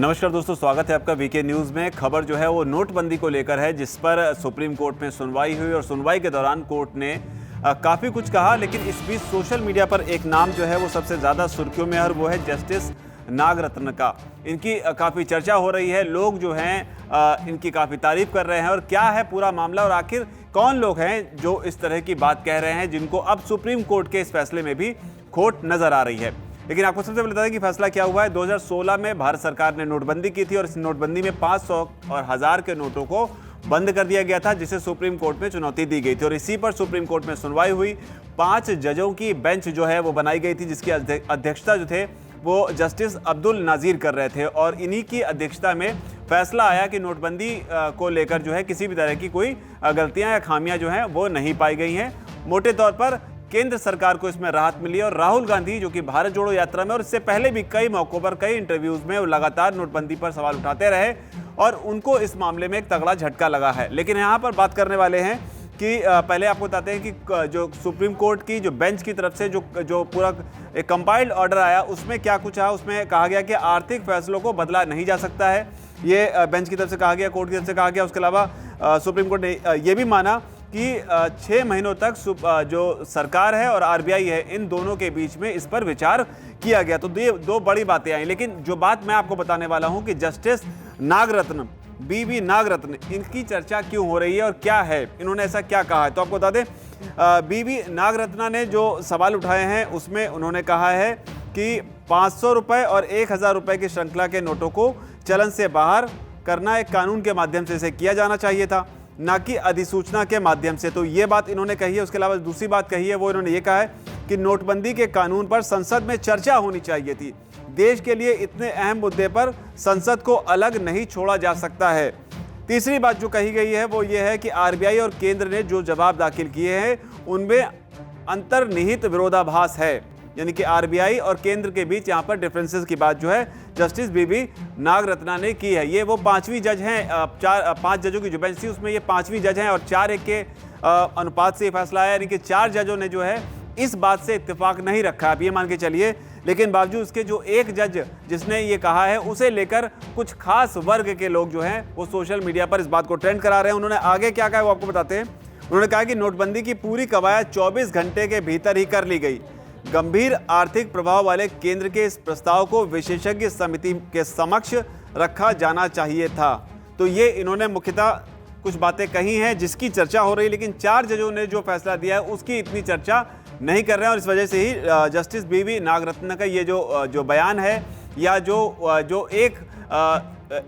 नमस्कार दोस्तों, स्वागत है आपका वीके न्यूज़ में। खबर जो है वो नोटबंदी को लेकर है, जिस पर सुप्रीम कोर्ट में सुनवाई हुई और सुनवाई के दौरान कोर्ट ने काफ़ी कुछ कहा। लेकिन इस बीच सोशल मीडिया पर एक नाम जो है वो सबसे ज़्यादा सुर्खियों में है और वो है जस्टिस नागरत्न का। इनकी काफ़ी चर्चा हो रही है, लोग जो हैं इनकी काफ़ी तारीफ कर रहे हैं। और क्या है पूरा मामला और आखिर कौन लोग हैं जो इस तरह की बात कह रहे हैं, जिनको अब सुप्रीम कोर्ट के इस फैसले में भी खोट नज़र आ रही है। लेकिन आपको सबसे पहले बता दें कि फैसला क्या हुआ है। 2016 में भारत सरकार ने नोटबंदी की थी और इस नोटबंदी में 500 और 1000 के नोटों को बंद कर दिया गया था, जिसे सुप्रीम कोर्ट में चुनौती दी गई थी। और इसी पर सुप्रीम कोर्ट में सुनवाई हुई। 5 जजों की बेंच जो है वो बनाई गई थी, जिसकी अध्यक्षता जो थे वो जस्टिस अब्दुल नाजीर कर रहे थे। और इन्हीं की अध्यक्षता में फैसला आया कि नोटबंदी को लेकर जो है किसी भी तरह की कोई गलतियां या खामियां जो हैं वो नहीं पाई गई हैं। मोटे तौर पर केंद्र सरकार को इसमें राहत मिली और राहुल गांधी जो कि भारत जोड़ो यात्रा में और इससे पहले भी कई मौकों पर कई इंटरव्यूज में लगातार नोटबंदी पर सवाल उठाते रहे और उनको इस मामले में एक तगड़ा झटका लगा है। लेकिन यहाँ पर बात करने वाले हैं कि पहले आपको बताते हैं कि जो सुप्रीम कोर्ट की जो बेंच की तरफ से जो पूरा एक कंपाइल्ड ऑर्डर आया, उसमें क्या कुछ आया। उसमें कहा गया कि आर्थिक फैसलों को बदला नहीं जा सकता है, ये बेंच की तरफ से कहा गया, कोर्ट की तरफ से कहा गया। उसके अलावा सुप्रीम कोर्ट ने ये भी माना कि 6 महीनों तक जो सरकार है और आरबीआई है, इन दोनों के बीच में इस पर विचार किया गया। तो ये दो बड़ी बातें आई। लेकिन जो बात मैं आपको बताने वाला हूं कि जस्टिस नागरत्न, बीवी नागरत्न, इनकी चर्चा क्यों हो रही है और क्या है, इन्होंने ऐसा क्या कहा है, तो आपको बता दें। बीवी नागरत्ना ने जो सवाल उठाए हैं उसमें उन्होंने कहा है कि 500 रुपये और 1000 रुपये की श्रृंखला के नोटों को चलन से बाहर करना एक कानून के माध्यम से इसे किया जाना चाहिए था, ना कि अधिसूचना के माध्यम से। तो ये बात इन्होंने कही है। उसके अलावा दूसरी बात कही है वो इन्होंने ये कहा है कि नोटबंदी के कानून पर संसद में चर्चा होनी चाहिए थी। देश के लिए इतने अहम मुद्दे पर संसद को अलग नहीं छोड़ा जा सकता है। तीसरी बात जो कही गई है वो ये है कि आरबीआई और केंद्र ने जो जवाब दाखिल किए हैं उनमें अंतर्निहित विरोधाभास है, यानी कि आरबीआई और केंद्र के बीच यहाँ पर डिफरेंसेस की बात जो है जस्टिस बीबी नागरत्ना ने की है। ये वो 5वीं जज हैं, 5 जजों की जो बेंच थी उसमें ये 5वीं जज हैं और 4-1 के अनुपात से ये फैसला आया, यानी कि 4 जजों ने जो है इस बात से इत्तेफाक नहीं रखा, आप ये मान के चलिए। लेकिन बावजूद उसके जो एक जज जिसने ये कहा है, उसे लेकर कुछ खास वर्ग के लोग जो हैं वो सोशल मीडिया पर इस बात को ट्रेंड करा रहे हैं। उन्होंने आगे क्या कहा वो आपको बताते हैं। उन्होंने कहा कि नोटबंदी की पूरी कवायद 24 घंटे के भीतर ही कर ली गई। गंभीर आर्थिक प्रभाव वाले केंद्र के इस प्रस्ताव को विशेषज्ञ समिति के समक्ष रखा जाना चाहिए था। तो ये इन्होंने मुख्यतः कुछ बातें कही हैं जिसकी चर्चा हो रही है, लेकिन 4 जजों ने जो फैसला दिया है उसकी इतनी चर्चा नहीं कर रहे हैं। और इस वजह से ही जस्टिस बीवी नागरत्न का ये जो बयान है या जो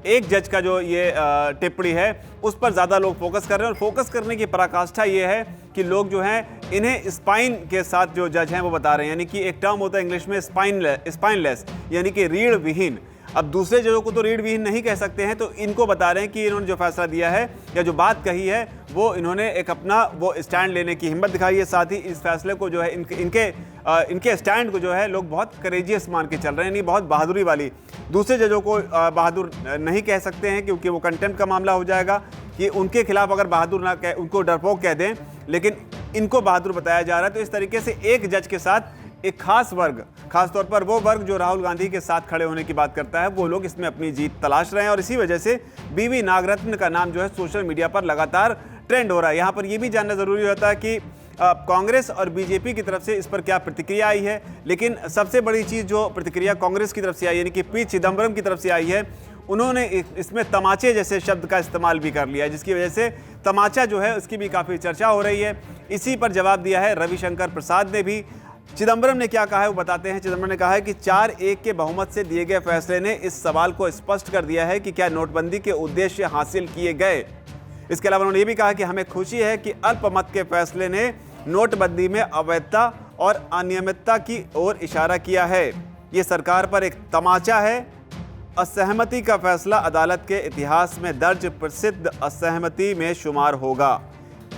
एक जज का जो ये टिप्पणी है उस पर ज़्यादा लोग फोकस कर रहे हैं। और फोकस करने की पराकाष्ठा ये है कि लोग जो हैं इन्हें स्पाइन के साथ जो जज हैं वो बता रहे हैं, यानी कि एक टर्म होता है इंग्लिश में स्पाइनलेस, यानी कि रीढ़ विहीन। अब दूसरे जजों को तो रीढ़ विहीन नहीं कह सकते हैं, तो इनको बता रहे हैं कि इन्होंने जो फैसला दिया है या जो बात कही है वो इन्होंने एक अपना वो स्टैंड लेने की हिम्मत दिखाई है। साथ ही इस फैसले को जो है इनके स्टैंड को जो है लोग बहुत करेजियस मान के चल रहे हैं, यानी बहुत बहादुरी वाली। दूसरे जजों को बहादुर नहीं कह सकते हैं क्योंकि वो कंटेम्प्ट का मामला हो जाएगा कि उनके खिलाफ अगर बहादुर ना कह, उनको डरपोक कह दें, लेकिन इनको बहादुर बताया जा रहा है। तो इस तरीके से एक जज के साथ एक खास वर्ग, खासतौर पर वो वर्ग जो राहुल गांधी के साथ खड़े होने की बात करता है, वो लोग इसमें अपनी जीत तलाश रहे हैं। और इसी वजह से बीवी नागरत्न का नाम जो है सोशल मीडिया पर लगातार ट्रेंड हो रहा है। यहाँ पर यह भी जानना जरूरी होता है कि कांग्रेस और बीजेपी की तरफ से इस पर क्या प्रतिक्रिया आई है। लेकिन सबसे बड़ी चीज़ जो प्रतिक्रिया कांग्रेस की तरफ से आई, यानी कि पी चिदम्बरम की तरफ से आई है, उन्होंने इसमें तमाचे जैसे शब्द का इस्तेमाल भी कर लिया है, जिसकी वजह से तमाचा जो है उसकी भी काफ़ी चर्चा हो रही है। इसी पर जवाब दिया है रविशंकर प्रसाद ने भी। चिदम्बरम ने क्या कहा है वो बताते हैं। चिदम्बरम ने कहा है कि 4-1 के बहुमत से दिए गए फैसले ने इस सवाल को स्पष्ट कर दिया है कि क्या नोटबंदी के उद्देश्य हासिल किए गए। इसके अलावा उन्होंने ये भी कहा कि हमें खुशी है कि अल्पमत के फैसले ने नोटबंदी में अवैधता और अनियमितता की ओर इशारा किया है। ये सरकार पर एक तमाचा है। असहमति का फैसला अदालत के इतिहास में दर्ज प्रसिद्ध असहमति में शुमार होगा।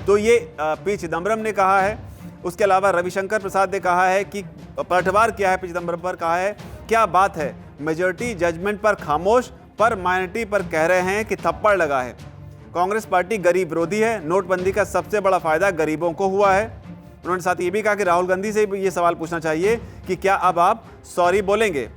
तो ये पी चिदम्बरम ने कहा है। उसके अलावा रविशंकर प्रसाद ने कहा है कि पलटवार किया है पी चिदम्बरम पर, कहा है क्या बात है, मेजॉरिटी जजमेंट पर खामोश, पर माइनॉरिटी पर कह रहे हैं कि थप्पड़ लगा है। कांग्रेस पार्टी गरीब विरोधी है, नोटबंदी का सबसे बड़ा फायदा गरीबों को हुआ है। उन्होंने साथ ये भी कहा कि राहुल गांधी से भी ये सवाल पूछना चाहिए कि क्या अब आप सॉरी बोलेंगे।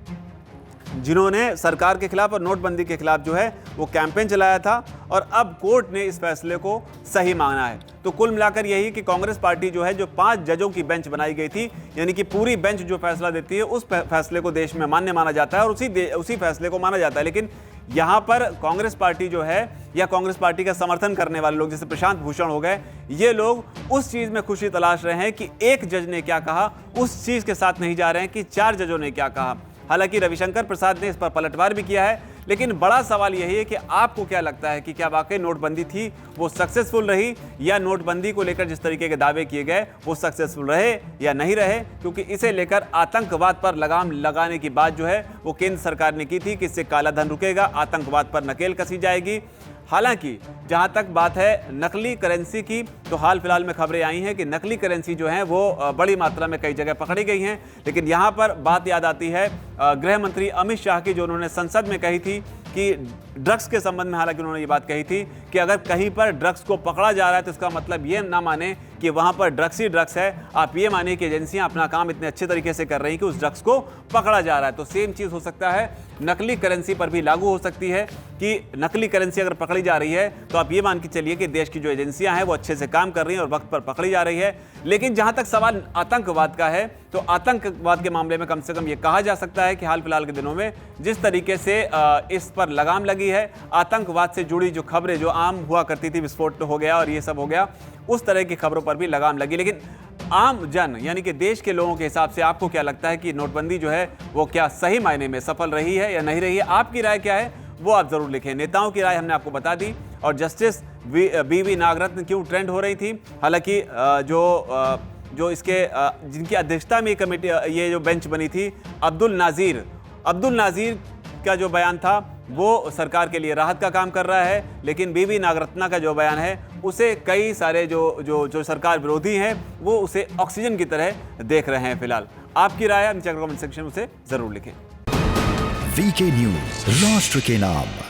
जिन्होंने सरकार के खिलाफ और नोटबंदी के खिलाफ जो है वो कैंपेन चलाया था, और अब कोर्ट ने इस फैसले को सही माना है। तो कुल मिलाकर यही कि कांग्रेस पार्टी जो है, जो 5 जजों की बेंच बनाई गई थी, यानी कि पूरी बेंच जो फैसला देती है उस फैसले को देश में मान्य माना जाता है और उसी फैसले को माना जाता है। लेकिन यहाँ पर कांग्रेस पार्टी जो है, या कांग्रेस पार्टी का समर्थन करने वाले लोग जैसे प्रशांत भूषण हो गए, ये लोग उस चीज़ में खुशी तलाश रहे हैं कि एक जज ने क्या कहा, उस चीज़ के साथ नहीं जा रहे हैं कि 4 जजों ने क्या कहा। हालांकि रविशंकर प्रसाद ने इस पर पलटवार भी किया है, लेकिन बड़ा सवाल यही है कि आपको क्या लगता है कि क्या वाकई नोटबंदी थी वो सक्सेसफुल रही, या नोटबंदी को लेकर जिस तरीके के दावे किए गए वो सक्सेसफुल रहे या नहीं रहे? क्योंकि इसे लेकर आतंकवाद पर लगाम लगाने की बात जो है वो केंद्र सरकार ने की थी कि इससे काला धन रुकेगा, आतंकवाद पर नकेल कसी जाएगी। हालांकि जहां तक बात है नकली करेंसी की, तो हाल फिलहाल में खबरें आई हैं कि नकली करेंसी जो है वो बड़ी मात्रा में कई जगह पकड़ी गई हैं। लेकिन यहां पर बात याद आती है गृह मंत्री अमित शाह की, जो उन्होंने संसद में कही थी कि ड्रग्स के संबंध में, हालांकि उन्होंने ये बात कही थी कि अगर कहीं पर ड्रग्स को पकड़ा जा रहा है तो इसका मतलब ये ना माने कि वहां पर ड्रग्स ही ड्रग्स है, आप ये मानिए कि एजेंसियां अपना काम इतने अच्छे तरीके से कर रही हैं कि उस ड्रग्स को पकड़ा जा रहा है। तो सेम चीज़ हो सकता है नकली करेंसी पर भी लागू हो सकती है कि नकली करेंसी अगर पकड़ी जा रही है तो आप ये मान के चलिए कि देश की जो एजेंसियां हैं वो अच्छे से काम कर रही हैं और वक्त पर पकड़ी जा रही है। लेकिन जहां तक सवाल आतंकवाद का है, तो आतंकवाद के मामले में कम से कम ये कहा जा सकता है कि हाल फिलहाल के दिनों में जिस तरीके से इस पर लगाम लगी है, आतंकवाद से जुड़ी जो खबरें जो आम हुआ करती थी, विस्फोट हो गया और ये सब हो गया, उस तरह की खबरों पर भी लगाम लगी। लेकिन आम जन यानी कि देश के लोगों के हिसाब से आपको क्या लगता है कि नोटबंदी जो है वो क्या सही मायने में सफल रही है या नहीं रही है? आपकी राय क्या है वो आप जरूर लिखें। नेताओं की राय हमने आपको बता दी, और जस्टिस बीवी नागरत्न क्यों ट्रेंड हो रही थी। हालांकि जो इसके जिनकी अध्यक्षता में कमेटी, ये जो बेंच बनी थी, अब्दुल नाजीर का जो बयान था वो सरकार के लिए राहत का काम कर रहा है, लेकिन बीवी नागरत्ना का जो बयान है उसे कई सारे जो सरकार विरोधी हैं वो उसे ऑक्सीजन की तरह देख रहे हैं। फिलहाल आपकी राय नीचे कमेंट सेक्शन में उसे जरूर लिखें। वीके न्यूज, राष्ट्र के नाम।